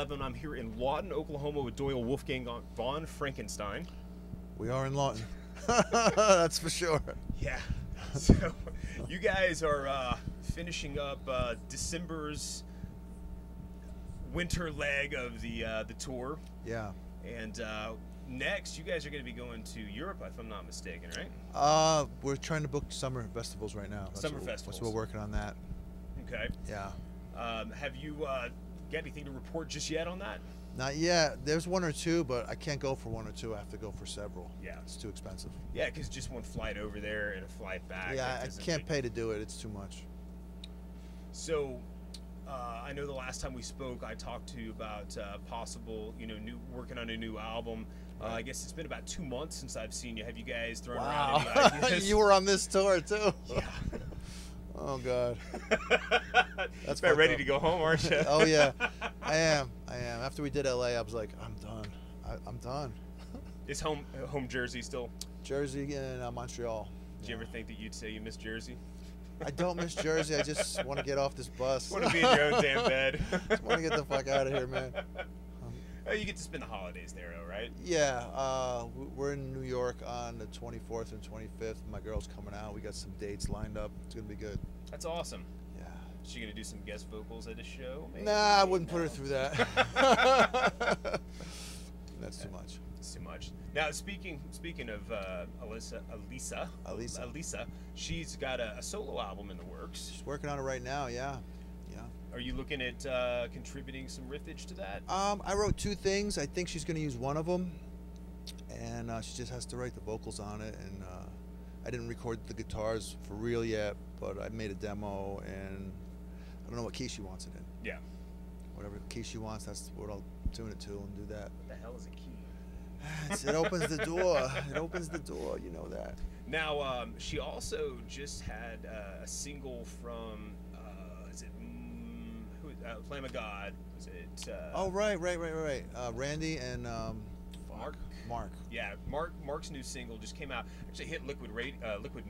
11. I'm here in Lawton, Oklahoma with Doyle, Wolfgang von Frankenstein. We are in Lawton. That's for sure. Yeah. So you guys are finishing up December's winter leg of the tour. Yeah. And next, you guys are going to be going to Europe, if I'm not mistaken, right? We're trying to book summer festivals right now. Festivals. So we're working on that. Okay. Yeah. Have you got anything to report just yet on that? Not yet. There's one or two, but I can't go for one or two. I have to go for several. Yeah. It's too expensive. Yeah, because just one flight over there and a flight back. Yeah, I can't pay to do it. It's too much. So, I know the last time we spoke, I talked to you about possible, working on a new album. Right. I guess it's been about 2 months since I've seen you. Have you guys thrown Wow. around any ideas? You were on this tour too. Yeah. Oh God. That's about ready to go home, aren't you? Oh yeah, I am. After we did LA, I was like, I'm done. I'm done. Is home Jersey still? Jersey and Montreal. Did you ever think that you'd say you miss Jersey? I don't miss Jersey. I just want to get off this bus. Want to be in your own damn bed. Just want to get the fuck out of here, man. Oh, you get to spend the holidays there, though, right? Yeah. We're in New York on the 24th and 25th. My girl's coming out. We got some dates lined up. It's gonna be good. That's awesome. Yeah. Is she gonna do some guest vocals at a show? Maybe? Nah, I wouldn't put her through that. That's too much. It's too much. Now, speaking of Alisa, she's got a solo album in the works. She's working on it right now. Yeah. Are you looking at contributing some riffage to that? I wrote two things. I think she's going to use one of them, and she just has to write the vocals on it. And I didn't record the guitars for real yet, but I made a demo, and I don't know what key she wants it in. Yeah. Whatever key she wants, that's what I'll tune it to and do that. What the hell is a key? It opens the door. It opens the door. You know that. Now, she also just had a single from, is it Flame of God? Was it? Oh, right. Randy and Mark. Yeah, Mark's new single just came out. Actually hit Liquid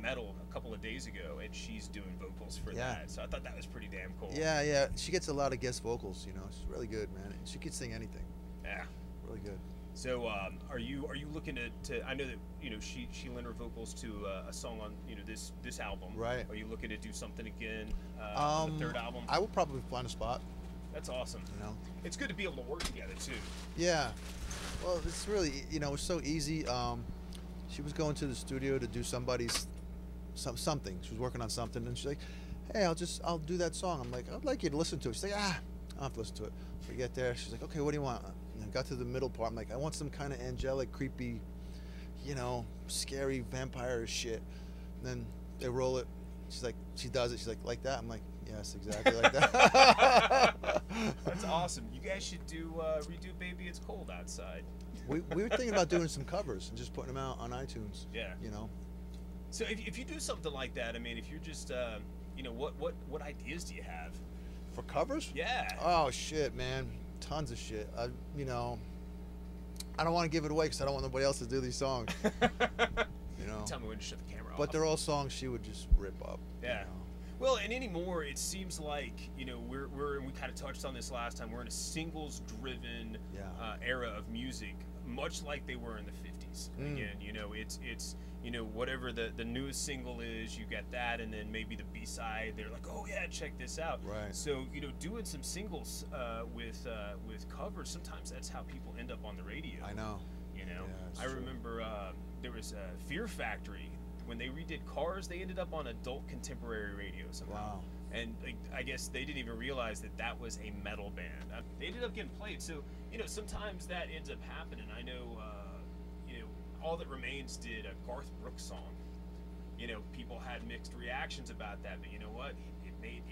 Metal a couple of days ago, and she's doing vocals for that. So I thought that was pretty damn cool. Yeah. She gets a lot of guest vocals. She's really good, man. She could sing anything. Yeah. Really good. So, are you looking to? I know that she lent her vocals to a song on this album. Right. Are you looking to do something again on the third album? I will probably find a spot. That's awesome. It's good to be able to work together too. Yeah. Well, it's really it's so easy. She was going to the studio to do something. She was working on something, and she's like, "Hey, I'll do that song." I'm like, "I'd like you to listen to it." She's like, "I don't have to listen to it." We get there. She's like, "Okay, what do you want?" And I got to the middle part. I'm like, "I want some kind of angelic, creepy, scary vampire shit." And then they roll it. She's like, she does it. She's like that. I'm like, yes, exactly like that. That's awesome. You guys should redo "Baby It's Cold Outside." We were thinking about doing some covers and just putting them out on iTunes. Yeah. So if you do something like that, I mean, if you're just what ideas do you have for covers? Yeah. Oh shit, man, tons of shit. I don't want to give it away because I don't want nobody else to do these songs. Tell me when to shut the camera off. But they're all songs she would just rip up. Yeah. Well, and anymore, it seems like we're and we kind of touched on this last time. We're in a singles-driven era of music, much like they were in the '50s. Again, it's whatever the newest single is, you get that, and then maybe the B-side. They're like, oh yeah, check this out. Right. So doing some singles with covers, sometimes that's how people end up on the radio. I know. I remember there was Fear Factory. When they redid Cars, they ended up on adult contemporary radio somehow. Wow. And I guess they didn't even realize that was a metal band. They ended up getting played. So, sometimes that ends up happening. I know, All That Remains did a Garth Brooks song. People had mixed reactions about that, but you know what? It made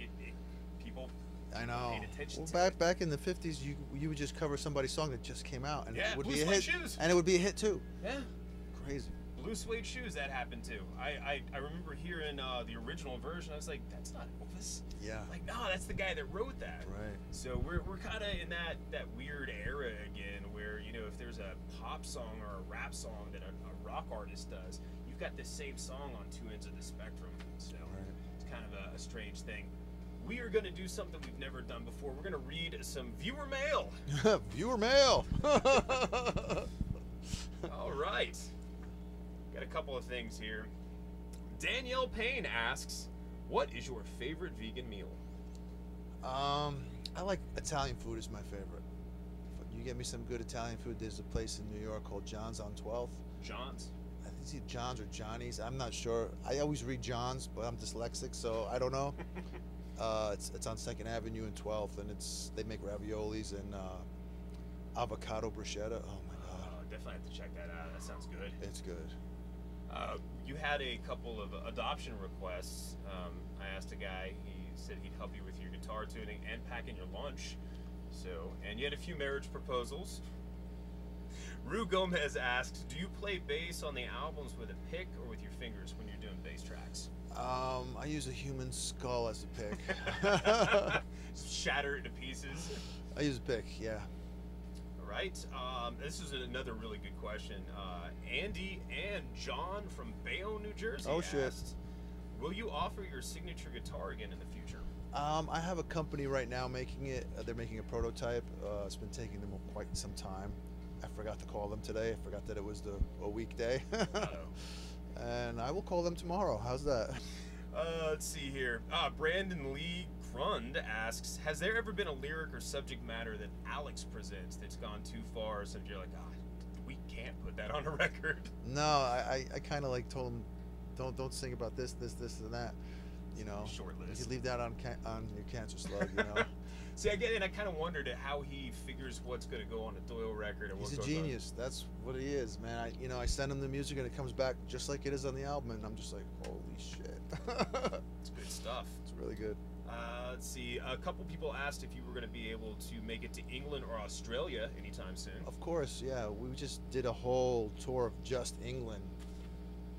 people I know. paid attention to Well, back in the '50s, you would just cover somebody's song that just came out, and it would be a hit. Shoes. And it would be a hit too. Yeah. Crazy. Blue Suede Shoes, that happened too. I remember hearing the original version. I was like, that's not Elvis. Yeah. Like, no, that's the guy that wrote that. Right. So we're kind of in that weird era again, where if there's a pop song or a rap song that a rock artist does, you've got the same song on two ends of the spectrum. So it's kind of a strange thing. we are going to do something we've never done before. We're going to read some viewer mail. Viewer mail. All right. Got a couple of things here. Danielle Payne asks, what is your favorite vegan meal? I like Italian food is my favorite. If you get me some good Italian food, there's a place in New York called John's on 12th. John's? I think it's either John's or Johnny's. I'm not sure. I always read John's, but I'm dyslexic, so I don't know. It's on 2nd Avenue and 12th, and they make raviolis and avocado bruschetta. Oh my god! Definitely have to check that out. That sounds good. It's good. You had a couple of adoption requests. I asked a guy. He said he'd help you with your guitar tuning and packing your lunch. And you had a few marriage proposals. Rue Gomez asks, do you play bass on the albums with a pick or with your fingers when you're doing bass tracks? I use a human skull as a pick. Shatter it to pieces. I use a pick, yeah. All right. This is another really good question. Andy and John from Bayonne, New Jersey asked, will you offer your signature guitar again in the future? I have a company right now making it. They're making a prototype. It's been taking them quite some time. I forgot to call them today. I forgot that it was a weekday. And I will call them tomorrow. How's that? Let's see here. Brandon Lee Grund asks, has there ever been a lyric or subject matter that Alex presents that's gone too far, so you're like, we can't put that on a record? No, I kind of like told him, don't sing about this, and that. You know, short list. You leave that on your cancer slug, you know. See, I kind of wondered how he figures what's going to go on a Doyle record. He's a genius. That's what he is, man. I send him the music and it comes back just like it is on the album, and I'm just like, holy shit. It's good stuff. It's really good. Let's see. A couple people asked if you were going to be able to make it to England or Australia anytime soon. Of course, yeah. We just did a whole tour of just England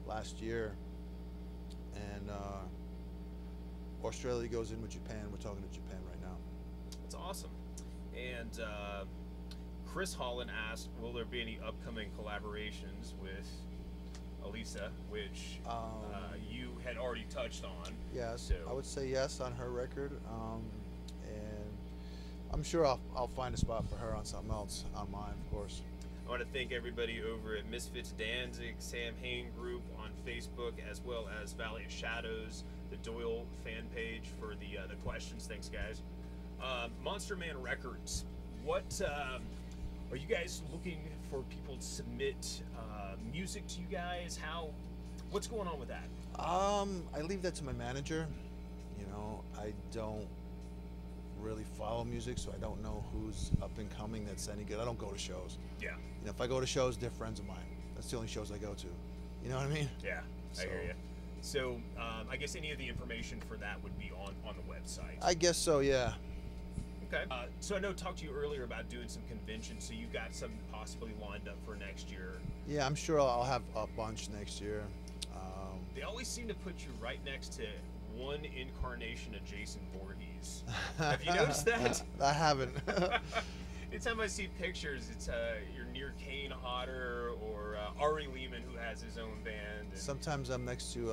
last year, and Australia goes in with Japan. We're talking to Japan right now. That's awesome. And Chris Holland asked, will there be any upcoming collaborations with Elisa, which you had already touched on? Yes, so. I would say yes on her record. And I'm sure I'll find a spot for her on something else on mine, of course. I want to thank everybody over at Misfits Danzig, Sam Hain Group on Facebook, as well as Valley of Shadows, the Doyle fan page for the questions. Thanks, guys. Monster Man Records. What are you guys looking for people to submit music to you guys? What's going on with that? I leave that to my manager. You know, I don't really follow music, so I don't know who's up and coming that's any good. I don't go to shows. Yeah. You know, if I go to shows, they're friends of mine. That's the only shows I go to. You know what I mean? Yeah, I hear you. So, I guess any of the information for that would be on the website. I guess so, yeah. Okay. So I know I talked to you earlier about doing some conventions, so you've got some possibly lined up for next year. Yeah, I'm sure I'll have a bunch next year. They always seem to put you right next to one incarnation of Jason Voorhees. Have you noticed that? I haven't. Anytime I see pictures, it's you're near Kane Hodder or Ari Lehman, who has his own band. And sometimes I'm next to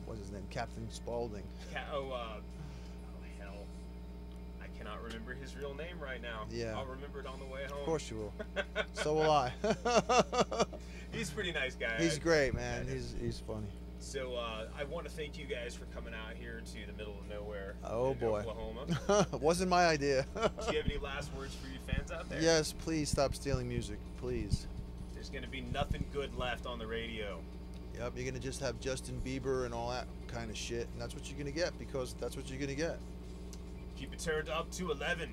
what's his name, Captain Spaulding. Hell, I cannot remember his real name right now. Yeah, I'll remember it on the way home. Of course you will. So will I. He's a pretty nice guy. He's great, man. He's funny. So I want to thank you guys for coming out here to the middle of nowhere. Oh boy, Oklahoma. Wasn't my idea. Do you have any last words for your fans out there? Yes, please stop stealing music, please. There's gonna be nothing good left on the radio. Yep, you're gonna just have Justin Bieber and all that kind of shit, and that's what you're gonna get because that's what you're gonna get. Keep it turned up to 11.